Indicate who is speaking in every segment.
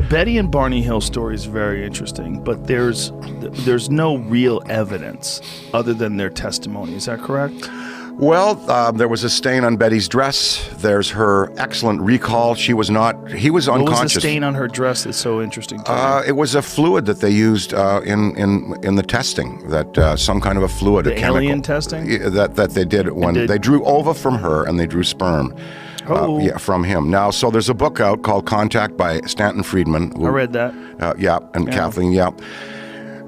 Speaker 1: Betty and Barney Hill story is very interesting, but there's no real evidence other than their testimony. Is that correct?
Speaker 2: Well, there was a stain on Betty's dress. There's her excellent recall. He was unconscious.
Speaker 1: What was the stain on her dress that's so interesting to me?
Speaker 2: It was a fluid that they used in the testing, that some kind of a fluid,
Speaker 1: the
Speaker 2: a chemical.
Speaker 1: alien testing?
Speaker 2: That they did when they drew ova from her and they drew sperm. From him. Now, so there's a book out called Contact by Stanton Friedman.
Speaker 1: I read that.
Speaker 2: Kathleen,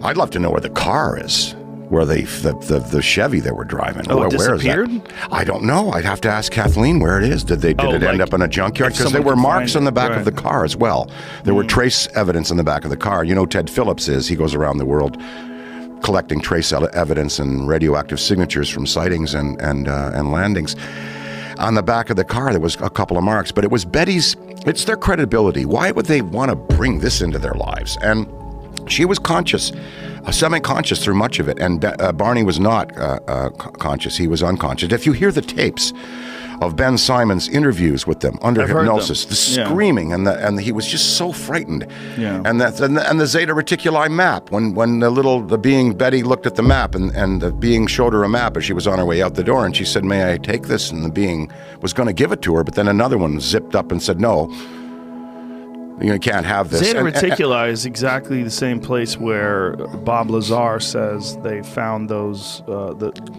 Speaker 2: I'd love to know where the car is. Where the Chevy they were driving.
Speaker 1: Oh, it
Speaker 2: where
Speaker 1: disappeared?
Speaker 2: Is that? I don't know. I'd have to ask Kathleen where it is. Did it end up in a junkyard? Because there were marks on the back of the car as well. There were trace evidence in the back of the car. You know, Ted Phillips he goes around the world collecting trace evidence and radioactive signatures from sightings and landings. On the back of the car, there was a couple of marks, but it was Betty's. It's their credibility. Why would they want to bring this into their lives? And she was conscious. Semi-conscious through much of it, and Barney was not conscious. He was unconscious. If you hear the tapes of Ben Simon's interviews with them under hypnosis, the screaming and he was just so frightened. Yeah. And the Zeta Reticuli map, when the being Betty looked at the map and the being showed her a map as she was on her way out the door, and she said, "May I take this?" And the being was going to give it to her, but then another one zipped up and said, "No. You can't have this."
Speaker 1: Zeta Reticuli is exactly the same place where Bob Lazar says they found those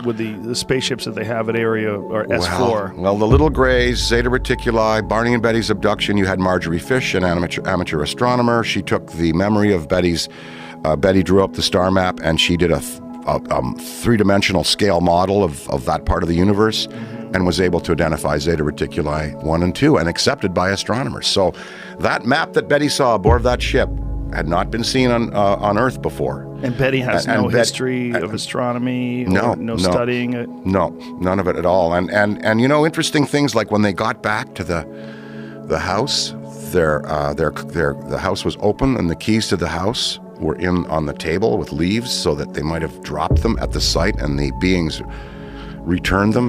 Speaker 1: with the spaceships that they have at Area or S4.
Speaker 2: Well, the Little Greys, Zeta Reticuli, Barney and Betty's abduction. You had Marjorie Fish, an amateur astronomer. She took the memory of Betty's. Betty drew up the star map, and she did a three-dimensional scale model of that part of the universe. And was able to identify Zeta Reticuli 1 and 2 and accepted by astronomers. So that map that Betty saw aboard that ship had not been seen on Earth before.
Speaker 1: And Betty has no history of astronomy, no studying it?
Speaker 2: No, none of it at all. And you know, interesting things like when they got back to the house, the house was open and the keys to the house were on the table with leaves so that they might have dropped them at the site and the beings returned them.